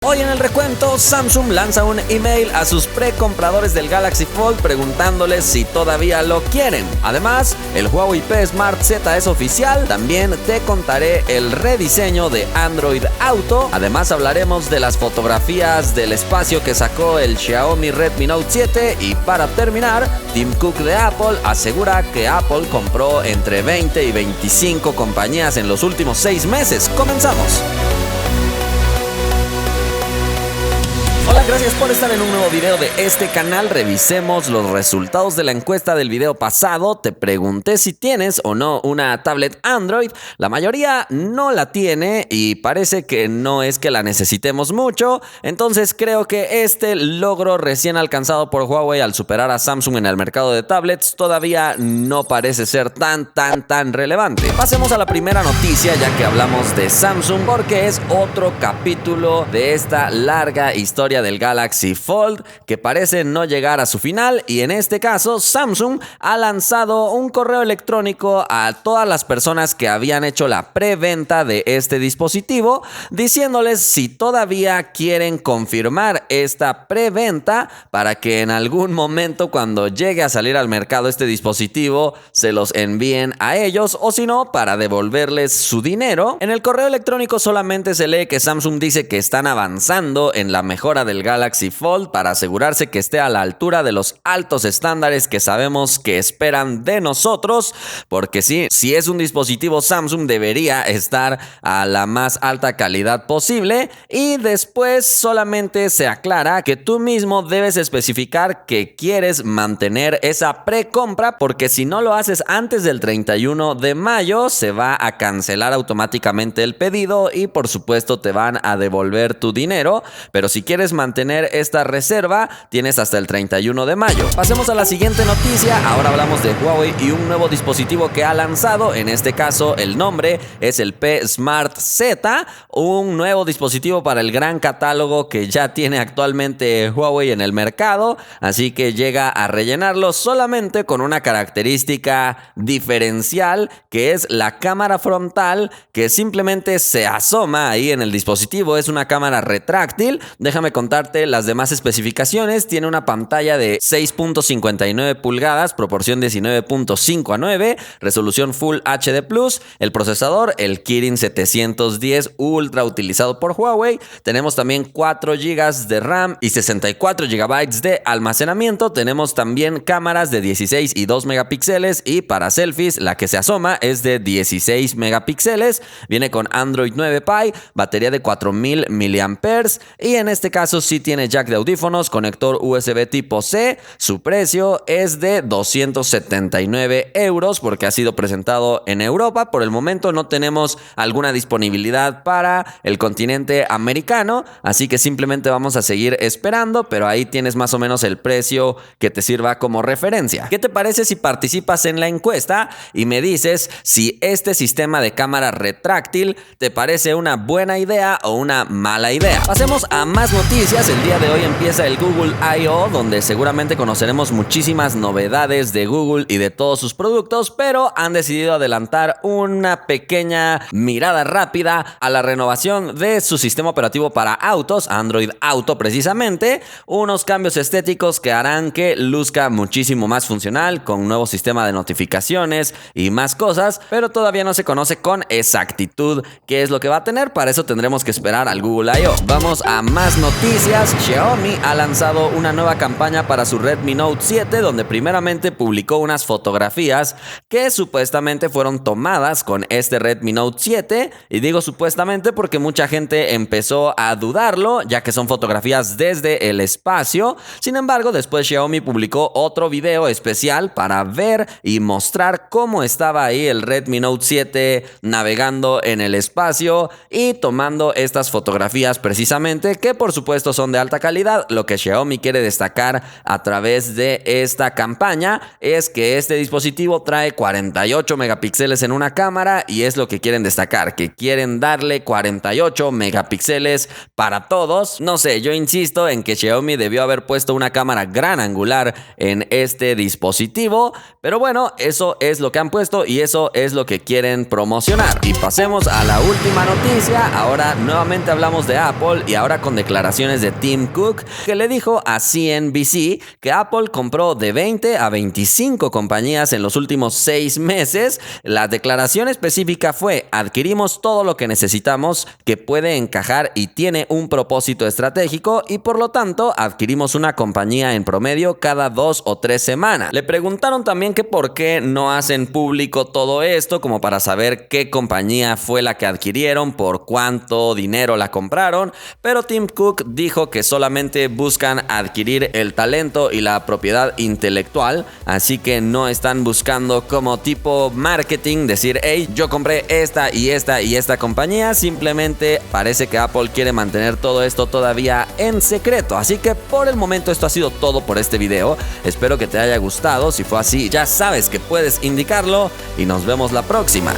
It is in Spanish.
Hoy en el recuento, Samsung lanza un email a sus precompradores del Galaxy Fold preguntándoles si todavía lo quieren. Además, el Huawei P Smart Z es oficial. También te contaré el rediseño de Android Auto. Además, hablaremos de las fotografías del espacio que sacó el Xiaomi Redmi Note 7. Y para terminar, Tim Cook de Apple asegura que Apple compró entre 20 y 25 compañías en los últimos 6 meses. ¡Comenzamos! Hola, gracias por estar en un nuevo video de este canal. Revisemos los resultados de la encuesta del video pasado. Te pregunté si tienes o no una tablet Android. La mayoría no la tiene y parece que no es que la necesitemos mucho. Entonces creo que este logro recién alcanzado por Huawei al superar a Samsung en el mercado de tablets todavía no parece ser tan relevante. Pasemos a la primera noticia, ya que hablamos de Samsung, porque es otro capítulo de esta larga historia del Galaxy Fold que parece no llegar a su final. Y en este caso, Samsung ha lanzado un correo electrónico a todas las personas que habían hecho la preventa de este dispositivo, diciéndoles si todavía quieren confirmar esta preventa para que en algún momento, cuando llegue a salir al mercado este dispositivo, se los envíen a ellos, o si no, para devolverles su dinero. En el correo electrónico solamente se lee que Samsung dice que están avanzando en la mejora del Galaxy Fold para asegurarse que esté a la altura de los altos estándares que sabemos que esperan de nosotros, porque sí, si es un dispositivo Samsung debería estar a la más alta calidad posible. Y después solamente se aclara que tú mismo debes especificar que quieres mantener esa precompra, porque si no lo haces antes del 31 de mayo se va a cancelar automáticamente el pedido y por supuesto te van a devolver tu dinero. Pero si quieres mantener esta reserva, tienes hasta el 31 de mayo. Pasemos a la siguiente noticia. Ahora hablamos de Huawei y un nuevo dispositivo que ha lanzado. En este caso, el nombre es el P Smart Z, un nuevo dispositivo para el gran catálogo que ya tiene actualmente Huawei en el mercado. Así que llega a rellenarlo solamente con una característica diferencial, que es la cámara frontal, que simplemente se asoma ahí en el dispositivo. Es una cámara retráctil. Déjame contarte las demás especificaciones. Tiene una pantalla de 6.59 pulgadas, proporción 19.5:9, resolución Full HD+, el procesador, el Kirin 710 Ultra utilizado por Huawei. Tenemos también 4 GB de RAM y 64 GB de almacenamiento. Tenemos también cámaras de 16 y 2 megapíxeles y para selfies la que se asoma es de 16 megapíxeles. Viene con Android 9 Pie, batería de 4000 mAh y en este caso sí tiene jack de audífonos, conector USB tipo C. Su precio es de 279 € porque ha sido presentado en Europa. Por el momento no tenemos alguna disponibilidad para el continente americano, así que simplemente vamos a seguir esperando, pero ahí tienes más o menos el precio que te sirva como referencia. ¿Qué te parece si participas en la encuesta y me dices si este sistema de cámara retráctil te parece una buena idea o una mala idea? Pasemos a más noticias. El día de hoy empieza el Google I/O, donde seguramente conoceremos muchísimas novedades de Google y de todos sus productos, pero han decidido adelantar una pequeña mirada rápida a la renovación de su sistema operativo para autos, Android Auto precisamente, unos cambios estéticos que harán que luzca muchísimo más funcional, con un nuevo sistema de notificaciones y más cosas, pero todavía no se conoce con exactitud qué es lo que va a tener. Para eso tendremos que esperar al Google I/O. Vamos a más noticias. Xiaomi ha lanzado una nueva campaña para su Redmi Note 7, donde primeramente publicó unas fotografías que supuestamente fueron tomadas con este Redmi Note 7, y digo supuestamente porque mucha gente empezó a dudarlo, ya que son fotografías desde el espacio. Sin embargo, después Xiaomi publicó otro video especial para ver y mostrar cómo estaba ahí el Redmi Note 7 navegando en el espacio y tomando estas fotografías precisamente, que por supuesto son de alta calidad. Lo que Xiaomi quiere destacar a través de esta campaña es que este dispositivo trae 48 megapíxeles en una cámara y es lo que quieren destacar, que quieren darle 48 megapíxeles para todos. No sé, yo insisto en que Xiaomi debió haber puesto una cámara gran angular en este dispositivo, pero bueno, eso es lo que han puesto y eso es lo que quieren promocionar. Y pasemos a la última noticia. Ahora nuevamente hablamos de Apple y ahora con declaraciones de Tim Cook, que le dijo a CNBC que Apple compró de 20 a 25 compañías en los últimos 6 meses. La declaración específica fue: adquirimos todo lo que necesitamos que puede encajar y tiene un propósito estratégico y por lo tanto adquirimos una compañía en promedio cada 2 o 3 semanas. Le preguntaron también que por qué no hacen público todo esto, como para saber qué compañía fue la que adquirieron, por cuánto dinero la compraron, pero Tim Cook dijo que solamente buscan adquirir el talento y la propiedad intelectual, así que no están buscando como tipo marketing decir: hey, yo compré esta y esta y esta compañía. Simplemente parece que Apple quiere mantener todo esto todavía en secreto. Así que por el momento esto ha sido todo por este video. Espero que te haya gustado. Si fue así, ya sabes que puedes indicarlo y nos vemos la próxima.